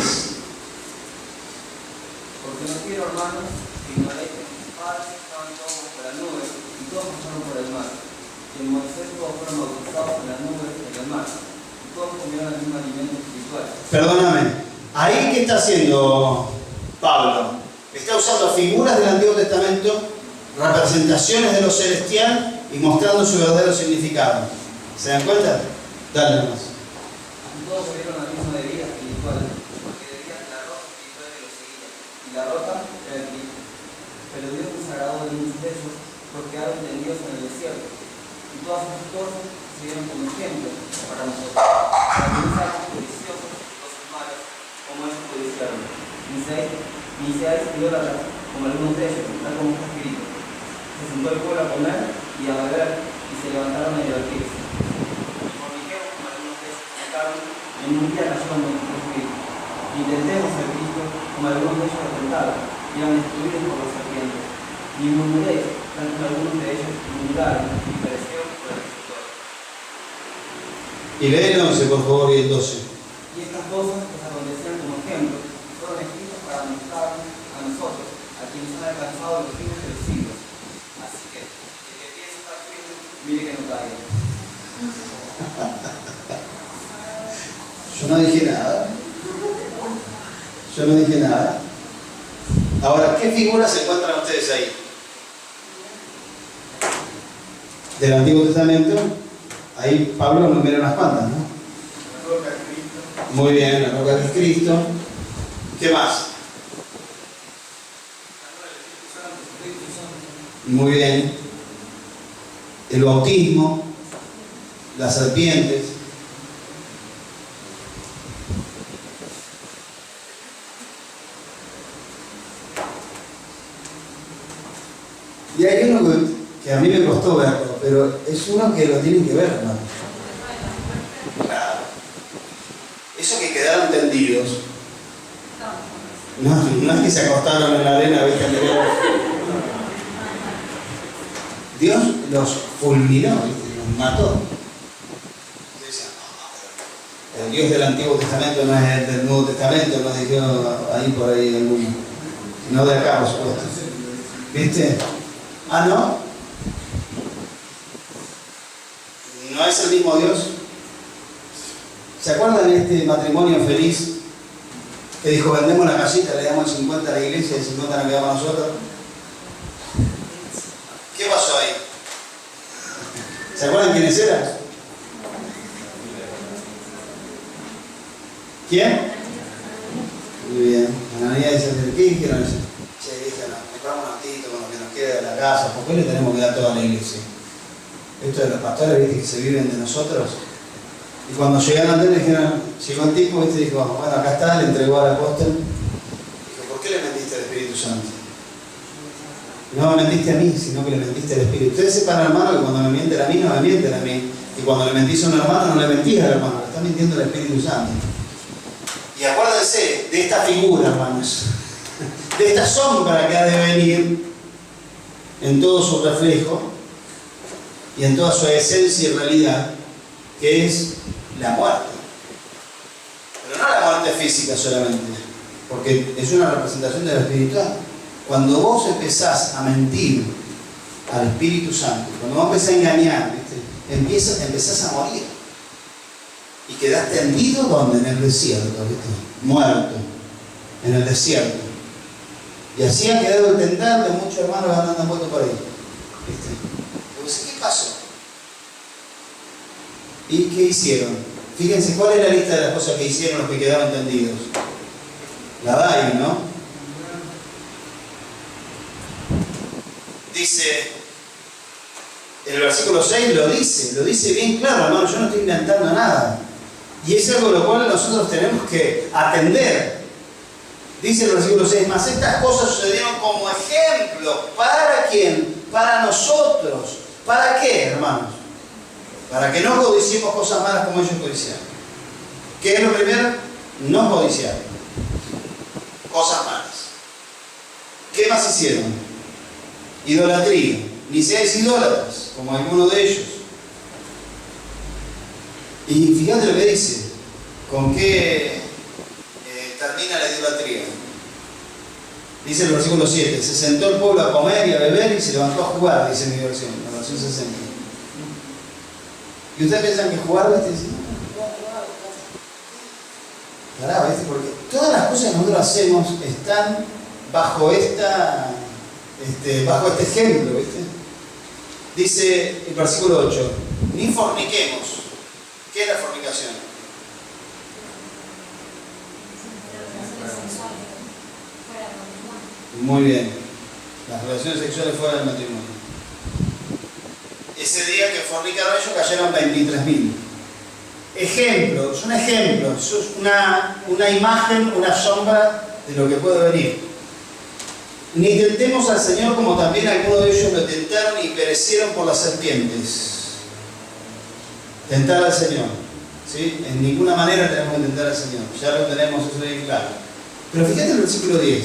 H: Porque no quiero, hermanos, que ignoréis que mis padres estaban todos por la nube y todos pasaron por el mar. Y en Moisés todos fueron bautizados en la nube y en el mar. Y todos comieron el mismo alimento espiritual.
A: Perdóname, ¿ahí qué está haciendo Pablo? Está usando figuras del Antiguo Testamento, representaciones de lo celestial y mostrando su verdadero significado. ¿Se dan cuenta? Dale más.
H: Y todos bebieron la misma bebida espiritual, porque bebían la roca espiritual que los seguía. Y la roca era el Cristo. Pero Dios desagradó de muchos de ellos, porque quedaron tendidos en el desierto. Y todas esas cosas se dieron como ejemplo para nosotros, para que no seamos codiciosos y cosas malas, como ellos codiciaron. Ni seáis idólatras, como algunos de ellos, tal como está escrito. Se sentó el pueblo a comer y a beber, y se levantaron a divertirse. Y forniqueros, como algunos de ellos pecaron, en un día cayeron en nuestro espíritu. Y intentemos ser Cristo, como algunos de ellos lo tentaron, y eran destruidos por los serpientes. Ni murmuréis, tal como algunos de ellos murmuraron y perecieron por el destructor.
A: Y lee el 11, por favor, y el 12.
H: Y estas cosas que se acontecían como ejemplo fueron escritas para mostrar a nosotros, a quienes han alcanzado los fines de los siglos. Así que, el que piensa estar firme, mire que no caiga.
A: Yo no dije nada. Yo no dije nada. Ahora, ¿qué figuras se encuentran ustedes ahí? Del Antiguo Testamento. Ahí Pablo nos mira unas cuantas, ¿no?
D: La roca de Cristo.
A: Muy bien, la roca de Cristo. ¿Qué más? Muy bien. El bautismo, las serpientes. Y hay uno que a mí me costó verlo, pero es uno que lo tienen que ver, hermano. Claro. Eso que quedaron tendidos. No es que se acostaron en la arena, ¿viste? Dios los fulminó, ¿viste? Los mató. El Dios del Antiguo Testamento no es el del Nuevo Testamento, no dijo ahí por ahí alguno. No de acá, por supuesto. ¿Viste? Ah, ¿no? ¿No es el mismo Dios? ¿Se acuerdan de este matrimonio feliz que dijo, vendemos la casita, le damos el 50 a la iglesia y el 50 nos quedamos nosotros? ¿Qué pasó ahí? ¿Se acuerdan quiénes eran? ¿Quién? Muy bien. Ananías dice, ¿qué dijeron? Che, dije, nos compramos un antito con lo que nos queda de la casa, ¿por qué le tenemos que dar toda la iglesia? Esto de los pastores, viste, que se viven de nosotros. Y cuando llegaron a él, dijeron, llegó el tipo, viste, dijo, bueno, acá está, le entregó al apóstol. Dijo, ¿por qué le mentiste al Espíritu Santo? No me mentiste a mí, sino que le mentiste al Espíritu. Ustedes sepan, hermano, que cuando me mienten a mí, no me mienten a mí. Y cuando le mentís a un hermano, no le mentís al hermano, le está mintiendo al Espíritu Santo. Y acuérdense de esta figura, hermanos, de esta sombra que ha de venir en todo su reflejo y en toda su esencia y realidad, que es la muerte. Pero no la muerte física solamente, porque es una representación de lo espiritual. Cuando vos empezás a mentir al Espíritu Santo, cuando vos empezás a engañar, ¿viste? Empezás a morir. Y quedás tendido, ¿dónde? En el desierto, ¿viste? Muerto, en el desierto. Y así ha quedado el tentar de muchos hermanos que andan vueltos por ahí, ¿viste? Entonces, ¿qué pasó? ¿Y qué hicieron? Fíjense, ¿cuál es la lista de las cosas que hicieron los que quedaron tendidos? La DAI, ¿no? Dice, el versículo 6 lo dice bien claro, hermano, yo no estoy inventando nada. Y es algo lo cual nosotros tenemos que atender. Dice el versículo 6, mas estas cosas sucedieron como ejemplo. ¿Para quién? Para nosotros. ¿Para qué, hermanos? Para que no codiciemos cosas malas como ellos codiciaron. ¿Qué es lo primero? No codiciar cosas malas. ¿Qué más hicieron? Idolatría. Ni seáis idólatras, como alguno de ellos. Y fíjate lo que dice. ¿Con qué termina la idolatría? Dice el versículo 7. Se sentó el pueblo a comer y a beber y se levantó a jugar, dice mi versión, la versión 60. ¿Y ustedes piensan que jugar, viste? Pará, ¿viste? Porque todas las cosas que nosotros hacemos están bajo este ejemplo, ¿viste? Dice el versículo 8, ni forniquemos. ¿Qué es la fornicación? Muy bien. Las relaciones sexuales fuera del matrimonio. Ese día que fornicaron ellos cayeron 23.000. Ejemplo, es un ejemplo, es una imagen, una sombra de lo que puede venir. Ni tentemos al Señor como también algunos de ellos lo tentaron y perecieron por las serpientes. Tentar al Señor, ¿sí? En ninguna manera tenemos que tentar al Señor, ya lo tenemos, eso bien claro. Pero fíjate el versículo 10.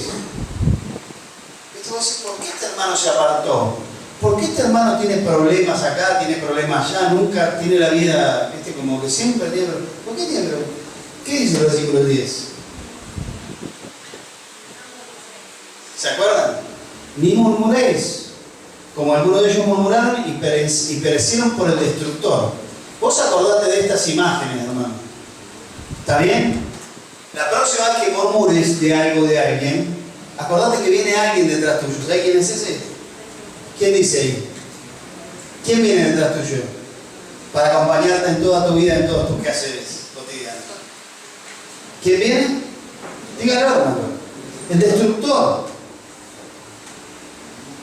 A: Esto va a decir, ¿por qué este hermano se apartó? ¿Por qué este hermano tiene problemas acá, tiene problemas allá, nunca tiene la vida, ¿viste? Como que siempre tiene problemas? ¿Por qué tiene problemas? ¿Qué dice el versículo 10? ¿Se acuerdan? Ni murmuréis, como algunos de ellos murmuraron y perecieron por el destructor. Vos acordate de estas imágenes, hermano. ¿Está bien? La próxima vez que murmures de algo de alguien, acordate que viene alguien detrás tuyo. ¿Sabes quién es ese? ¿Quién dice ahí? ¿Quién viene detrás tuyo? Para acompañarte en toda tu vida, en todos tus quehaceres cotidianos. ¿Quién viene? Dígalo, hermano. El destructor.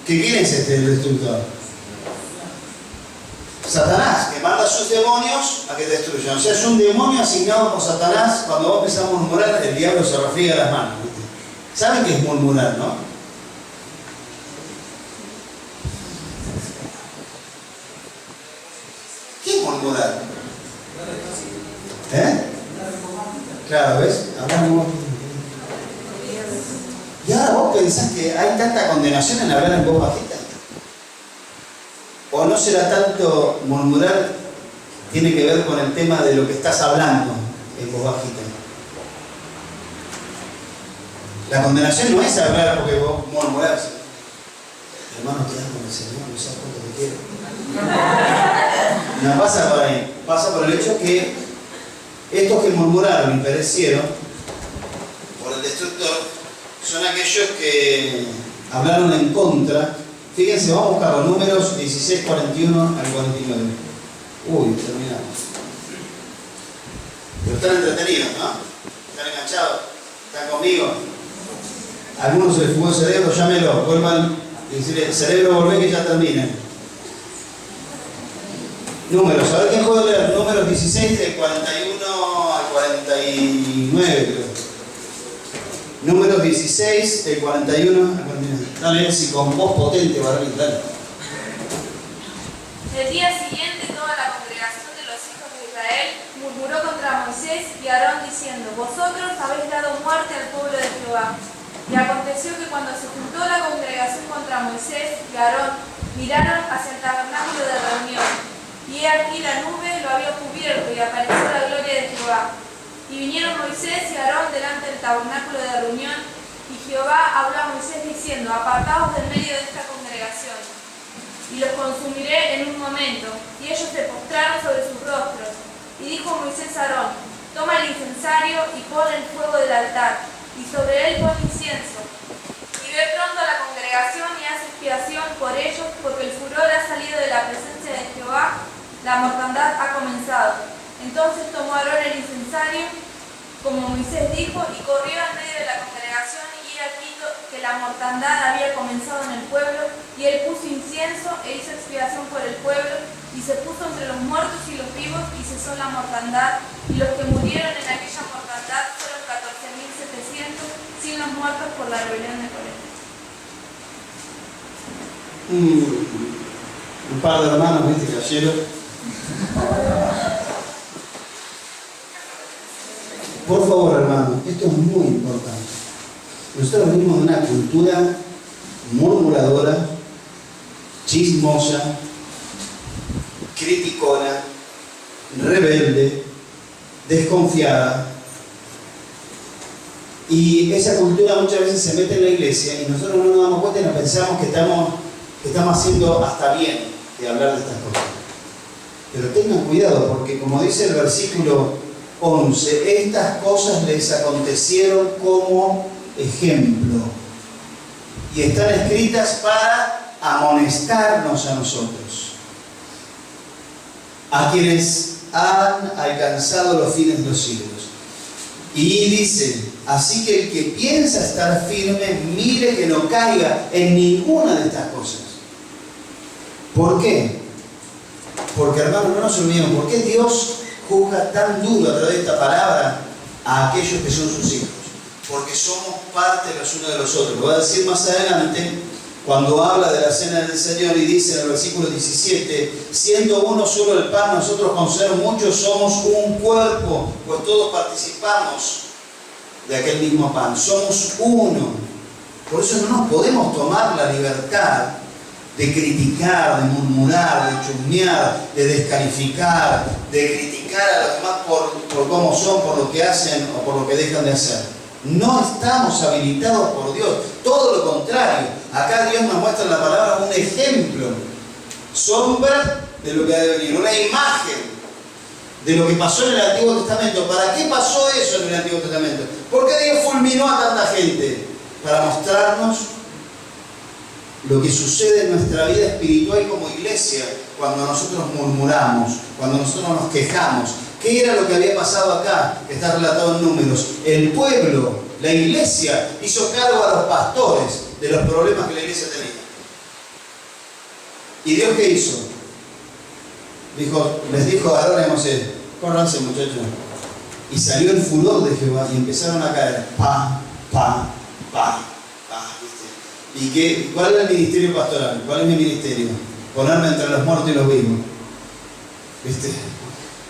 A: ¿Quién es este el destructor? Satanás, que manda a sus demonios a que destruyan. O sea, es un demonio asignado por Satanás. Cuando vos empezás a murmurar, el diablo se refriega las manos. ¿Viste? ¿Saben qué es murmurar, no? ¿Qué es murmurar? Claro, ¿ves? Hablamos. Y ahora vos pensás que hay tanta condenación en hablar en voz bajita. ¿O no será tanto murmurar? Tiene que ver con el tema de lo que estás hablando en voz bajita. La condenación no es hablar porque vos murmurás. Hermano, te amo con el Señor, no sabes cuánto te quiero. No pasa por ahí. Pasa por el hecho que estos que murmuraron y perecieron por el destructor son aquellos que hablaron en contra. Fíjense, vamos a buscar los números 16, 41 al 49. Uy, terminamos. Pero están entretenidos, ¿no? Están enganchados, están conmigo. A algunos se les fugó el cerebro, llámelo, vuelvan y decirle, cerebro, volvé que ya termine. Números, a ver quién puede leer. Números 16, del 41 al 49, creo. Números 16, del 41 al 49. Dale, si con voz potente, varón, dale.
I: El día siguiente toda la congregación de los hijos de Israel murmuró contra Moisés y Aarón diciendo: Vosotros habéis dado muerte al pueblo de Jehová. Y aconteció que cuando se juntó la congregación contra Moisés y Aarón, miraron hacia el tabernáculo de reunión, y he aquí la nube lo había cubierto y apareció la gloria de Jehová. Y vinieron Moisés y Aarón delante del tabernáculo de reunión, y Jehová habló a Moisés diciendo: Apartaos del medio de esta congregación, y los consumiré en un momento. Y ellos se postraron sobre sus rostros. Y dijo Moisés a Aarón: Toma el incensario y pon el fuego del altar, y sobre él pon incienso. Y ve pronto a la congregación y haz expiación por ellos, porque el furor ha salido de la presencia de Jehová, la mortandad ha comenzado. Entonces tomó Aarón el incensario, como Moisés dijo, y corrió en medio de la congregación, y aquí que la mortandad había comenzado en el pueblo, y él puso incienso e hizo expiación por el pueblo, y se puso entre los muertos y los vivos, y cesó la mortandad, y los que murieron en aquella mortandad fueron 14.700, sin los muertos por la rebelión de Coré.
A: Un par de hermanos, ¿viste? Cayeron. Por favor, hermano, esto es muy importante. Nosotros venimos de una cultura murmuradora, chismosa, criticona, rebelde, desconfiada. Y esa cultura muchas veces se mete en la iglesia y nosotros no nos damos cuenta y nos pensamos que estamos haciendo hasta bien de hablar de estas cosas. Pero tengan cuidado, porque como dice el versículo 11, estas cosas les acontecieron como ejemplo y están escritas para amonestarnos a nosotros, a quienes han alcanzado los fines de los siglos. Y dice: así que el que piensa estar firme, mire que no caiga en ninguna de estas cosas. ¿Por qué? Porque, hermanos, no nos olvidemos, ¿por qué Dios juzga tan duro a través de esta palabra a aquellos que son sus hijos? Porque somos parte los unos de los otros. Lo va a decir más adelante cuando habla de la cena del Señor y dice en el versículo 17: siendo uno solo el pan, nosotros con ser muchos somos un cuerpo, pues todos participamos de aquel mismo pan. Somos uno. Por eso no nos podemos tomar la libertad de criticar, de murmurar, de chusmear, de descalificar, de criticar a los demás por cómo son, por lo que hacen o por lo que dejan de hacer. No estamos habilitados por Dios, todo lo contrario. Acá Dios nos muestra en la palabra un ejemplo, sombra de lo que ha de venir, una imagen de lo que pasó en el Antiguo Testamento. ¿Para qué pasó eso en el Antiguo Testamento? ¿Por qué Dios fulminó a tanta gente? Para mostrarnos lo que sucede en nuestra vida espiritual como iglesia cuando nosotros murmuramos, cuando nosotros nos quejamos. ¿Qué era lo que había pasado acá? Que está relatado en Números. El pueblo, la iglesia, hizo cargo a los pastores de los problemas que la iglesia tenía. ¿Y Dios qué hizo? Les dijo a Aarón y a Moisés: córranse, muchachos. Y salió el furor de Jehová y empezaron a caer. Pa, pa, pa, pa. ¿Y cuál es el ministerio pastoral? ¿Cuál es mi ministerio? Ponerme entre los muertos y los vivos. ¿Viste?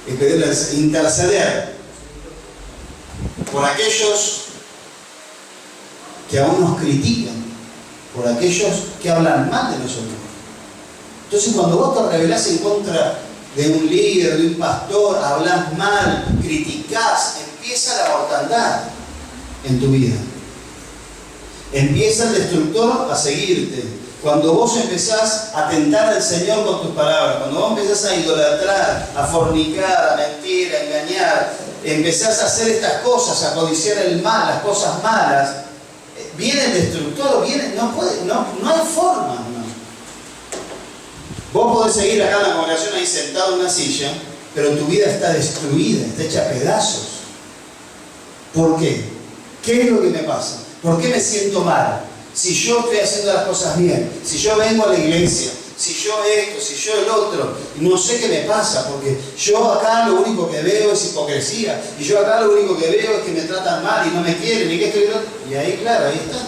A: Y pedirles interceder por aquellos que aún nos critican, por aquellos que hablan mal de nosotros. Entonces, cuando vos te rebelás en contra de un líder, de un pastor, hablas mal, criticás, empieza la mortandad en tu vida. Empieza el destructor a seguirte. Cuando vos empezás a tentar al Señor con tus palabras, cuando vos empezás a idolatrar, a fornicar, a mentir, a engañar, empezás a hacer estas cosas, a codiciar el mal, las cosas malas, viene el destructor, no hay forma. No. Vos podés seguir acá en la congregación ahí sentado en una silla, pero tu vida está destruida, está hecha a pedazos. ¿Por qué? ¿Qué es lo que me pasa? ¿Por qué me siento mal? Si yo estoy haciendo las cosas bien, si yo vengo a la iglesia, si yo esto, si yo el otro, no sé qué me pasa, porque yo acá lo único que veo es hipocresía, y yo acá lo único que veo es que me tratan mal y no me quieren, y que esto y lo otro. Y ahí, claro, ahí está.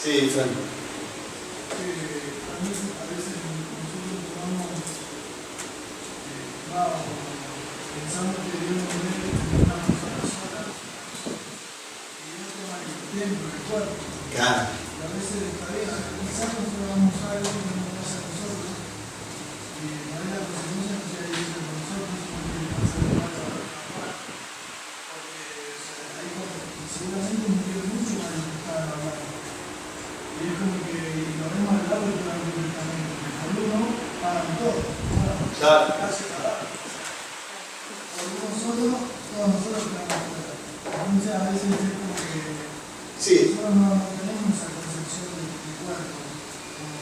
A: Sí, Frank.
D: Pensando que Dios nos debe tener una persona y Dios toma el templo, el cuerpo.
A: Claro.
D: Y a veces está bien, quizás nosotros vamos a algo que nos pasa a nosotros. Y no es la consecuencia que se ha hecho con nosotros, porque pasa de mal a mal. Porque ahí seguramente murió mucho más de lo que estaban hablando. Y es como que lo vemos al lado del plan del testamento, que por uno pagan todo.
A: Claro.
D: Todos nosotros tenemos fuera. Entonces a veces es como que
A: Sí.
D: nosotros no tenemos esa concepción del cuerpo, como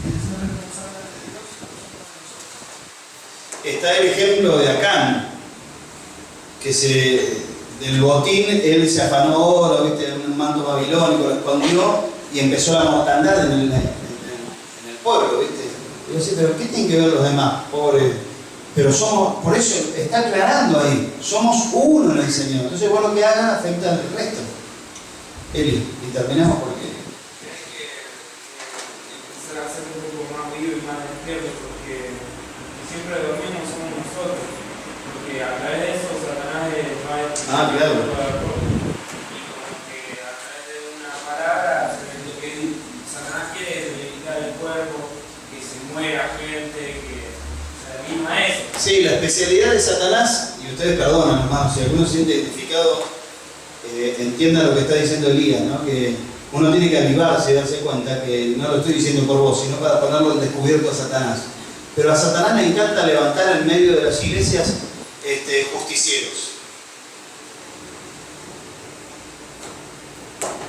D: de ser responsable de Dios.
A: Está el ejemplo de Acán, que del botín él se afanó oro, ¿viste? Un manto babilónico, lo escondió y empezó la mortandad en el pueblo, ¿viste? Y yo decía, pero ¿qué tienen que ver los demás? Pobres. Pero somos, por eso está aclarando ahí, somos uno en el Señor. Entonces vos lo que hagas afecta al resto. Eli, y terminamos porque...
G: Tienes que empezar a ser un poco más vivo y más despierto, porque siempre dormimos somos nosotros. Porque a través de eso Satanás va a
A: claro.
G: Y como que a través de una palabra, lo que Satanás quiere es debilitar el cuerpo, que se muera gente, que se anima a eso.
A: Sí, la especialidad de Satanás, y ustedes perdonan, hermanos, si alguno se siente identificado, entienda lo que está diciendo Elías, ¿no? Que uno tiene que avivarse y darse cuenta que no lo estoy diciendo por vos, sino para ponerlo en descubierto a Satanás. Pero a Satanás le encanta levantar en medio de las iglesias justicieros.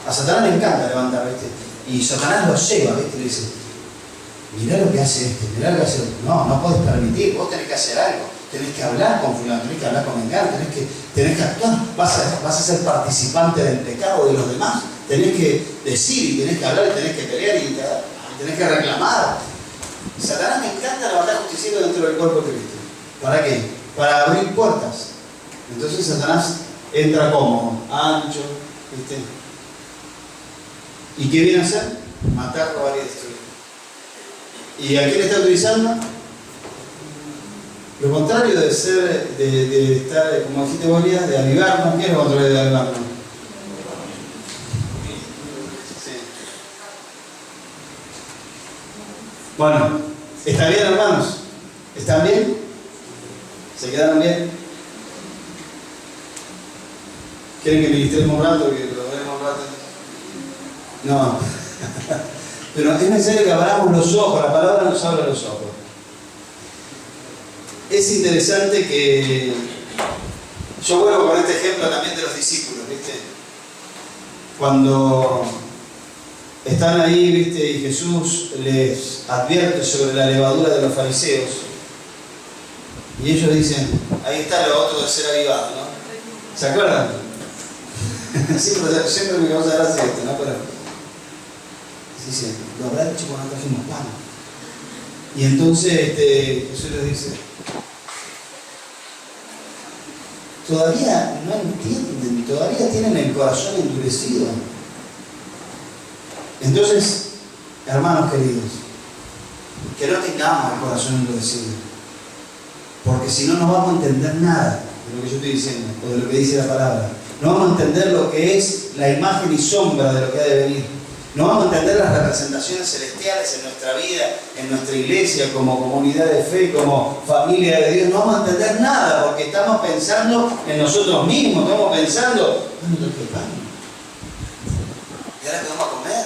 A: A Satanás le encanta levantar, ¿viste? Y Satanás lo lleva, ¿viste? Le dice, mirá lo que hace este, mirá lo que hace otro. No podés permitir, vos tenés que hacer algo, tenés que hablar con fulano, tenés que hablar con Mengano, tenés que actuar, vas a ser participante del pecado de los demás, tenés que decir y tenés que hablar y tenés que pelear y tenés que reclamar. Satanás me encanta levantar justiciero dentro del cuerpo de Cristo. ¿Para qué? Para abrir puertas. Entonces Satanás entra como ancho, ¿viste? ¿Y qué viene a hacer? Matar, robar y destruir. ¿Y a quién está utilizando? Lo contrario de ser, de estar, como dijiste vos, de avivarnos. ¿Qué es lo contrario de avivarnos? Sí. Bueno, ¿están bien, hermanos? ¿Están bien? ¿Se quedaron bien? ¿Quieren que ministremos un rato? ¿Que lo veremos un rato? No. Pero es necesario que abramos los ojos, la palabra nos abre los ojos. es interesante que yo vuelvo con este ejemplo también de los discípulos, ¿viste? Cuando están ahí, ¿viste? Y Jesús les advierte sobre la levadura de los fariseos. Y ellos dicen, ahí está lo otro de ser avivado, ¿no? ¿Se acuerdan? siempre me causa gracia esto, ¿no? Pero dicen, lo habrá dicho cuando trajimos pan. Y entonces Jesús les dice, todavía no entienden, todavía tienen el corazón endurecido. Entonces, hermanos queridos, que no tengamos el corazón endurecido, porque si no, no vamos a entender nada de lo que yo estoy diciendo, o de lo que dice la palabra. No vamos a entender lo que es la imagen y sombra de lo que ha de venir. No vamos a entender las representaciones celestiales en nuestra vida, en nuestra iglesia, como comunidad de fe, como familia de Dios. No vamos a entender nada, porque estamos pensando en nosotros mismos, estamos pensando, ¿dónde está el pan? ¿Y ahora qué vamos a comer?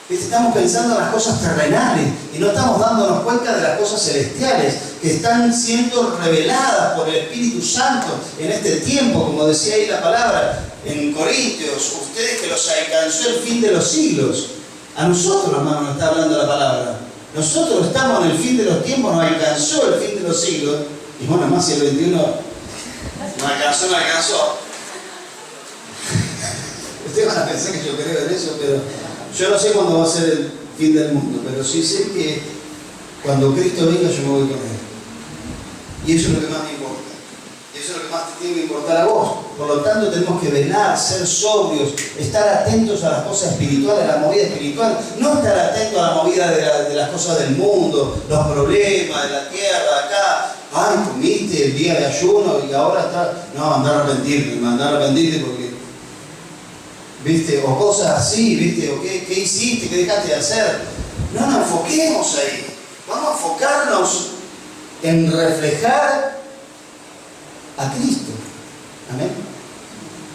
A: ¿Viste? Estamos pensando en las cosas terrenales y no estamos dándonos cuenta de las cosas celestiales que están siendo reveladas por el Espíritu Santo en este tiempo, como decía ahí la palabra en Corintios, ustedes que los alcanzó el fin de los siglos. A nosotros, hermano, nos está hablando la palabra. Nosotros estamos en el fin de los tiempos, nos alcanzó el fin de los siglos. Y bueno, más si el 21 no alcanzó, no alcanzó. Ustedes van a pensar que yo creo en eso, pero yo no sé cuándo va a ser el fin del mundo, pero sí sé que cuando Cristo venga yo me voy con Él. Y eso es lo que más me importa. Y eso es lo que más te tiene que importar a vos. Por lo tanto, tenemos que velar, ser sobrios, estar atentos a las cosas espirituales, a la movida espiritual. No estar atentos a la movida de las cosas del mundo, los problemas de la tierra, acá. Ay, comiste el día de ayuno y ahora está... No, andar a arrepentirte porque... ¿Viste? O cosas así, ¿viste? O ¿qué hiciste? ¿Qué dejaste de hacer? No nos enfoquemos ahí. Vamos a enfocarnos en reflejar a Cristo. Amén.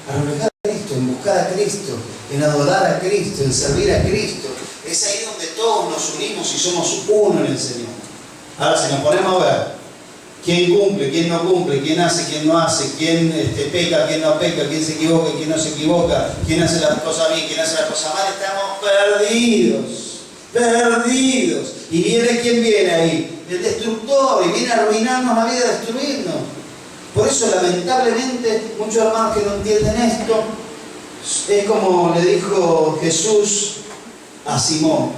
A: A reflejar a Cristo, en buscar a Cristo, en adorar a Cristo, en servir a Cristo. Es ahí donde todos nos unimos y somos uno en el Señor. Ahora, si nos ponemos a ver quién cumple, quién no cumple, quién hace, quién no hace, quién peca, quién no peca, quién se equivoca, quién no se equivoca, quién hace las cosas bien, quién hace las cosas mal, estamos perdidos. Y viene, ¿quién viene ahí? El destructor, y viene a arruinarnos la vida, a destruirnos. Por eso, lamentablemente, muchos hermanos que no entienden esto, es como le dijo Jesús a Simón,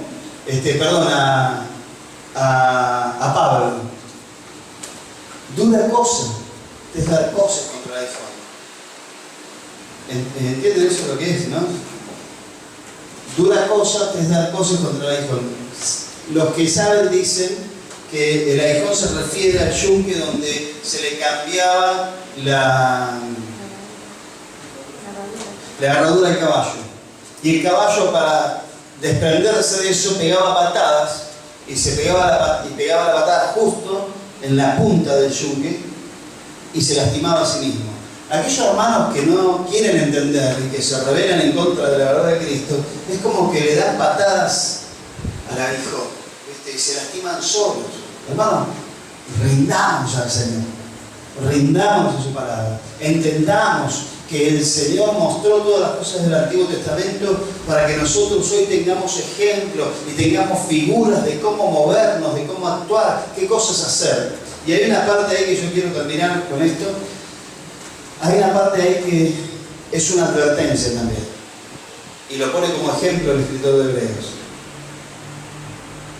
A: a Pablo. Dura cosa es dar cosas contra el iPhone. ¿Entienden eso lo que es, no? Dura cosa es dar cosas contra el iPhone. Los que saben dicen que el iPhone se refiere al yunque donde se le cambiaba la herradura del caballo. Y el caballo, para desprenderse de eso, pegaba patadas y pegaba la patada justo en la punta del yunque y se lastimaba a sí mismo. Aquellos hermanos que no quieren entender y que se rebelan en contra de la verdad de Cristo, es como que le dan patadas al aguijón, y se lastiman solos. Hermanos, rindamos al Señor, rindamos a su palabra, entendamos que el Señor mostró todas las cosas del Antiguo Testamento para que nosotros hoy tengamos ejemplos y tengamos figuras de cómo movernos, de cómo actuar, qué cosas hacer. Y hay una parte ahí que yo quiero terminar con esto. Hay una parte ahí que es una advertencia también. Y lo pone como ejemplo el escritor de Hebreos.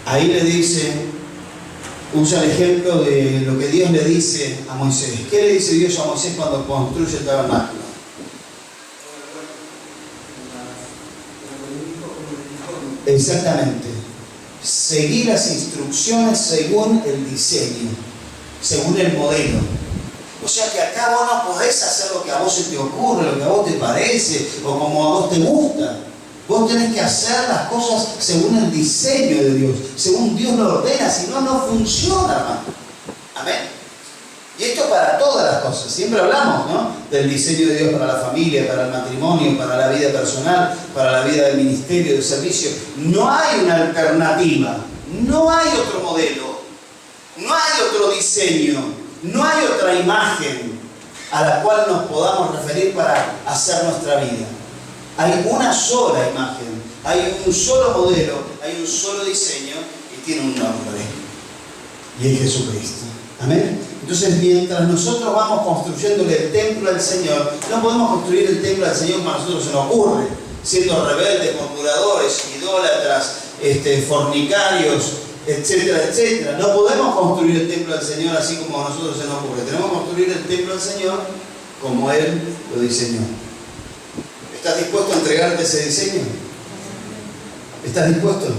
A: Ahí le dice, usa el ejemplo de lo que Dios le dice a Moisés. ¿Qué le dice Dios a Moisés cuando construye el tabernáculo? Exactamente. Seguir las instrucciones según el diseño, según el modelo. O sea que acá vos no podés hacer lo que a vos se te ocurre, lo que a vos te parece, o como a vos te gusta. Vos tenés que hacer las cosas según el diseño de Dios, según Dios lo ordena, si no, no funciona, hermano. Amén. Y esto para todas las cosas. Siempre hablamos, ¿no?, del diseño de Dios para la familia, para el matrimonio, para la vida personal, para la vida del ministerio, del servicio. No hay una alternativa, no hay otro modelo, no hay otro diseño. No hay otra imagen a la cual nos podamos referir para hacer nuestra vida. Hay una sola imagen, hay un solo modelo, hay un solo diseño y tiene un nombre. Y es Jesucristo. Amén. Entonces, mientras nosotros vamos construyéndole el templo al Señor, no podemos construir el templo al Señor como a nosotros se nos ocurre, siendo rebeldes, murmuradores, idólatras, fornicarios, etcétera, etcétera. No podemos construir el templo al Señor así como a nosotros se nos ocurre. Tenemos que construir el templo al Señor como Él lo diseñó. ¿Estás dispuesto a entregarte ese diseño? ¿Estás dispuesto?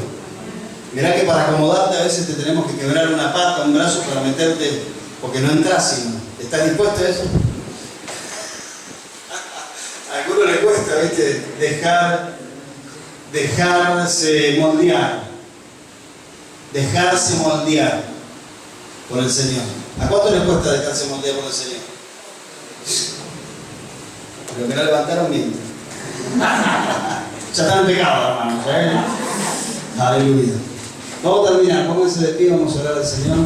A: Mirá que para acomodarte a veces te tenemos que quebrar una pata, un brazo para meterte, porque no entras sino. ¿Estás dispuesto a eso? A alguno le cuesta, ¿viste? Dejarse moldear. Dejarse moldear por el Señor. ¿A cuánto le cuesta dejarse moldear por el Señor? Pero me la levantaron bien. Ya están en pecado, hermanos. Aleluya. Vamos a terminar. Pónganse de pie, vamos a hablar del Señor.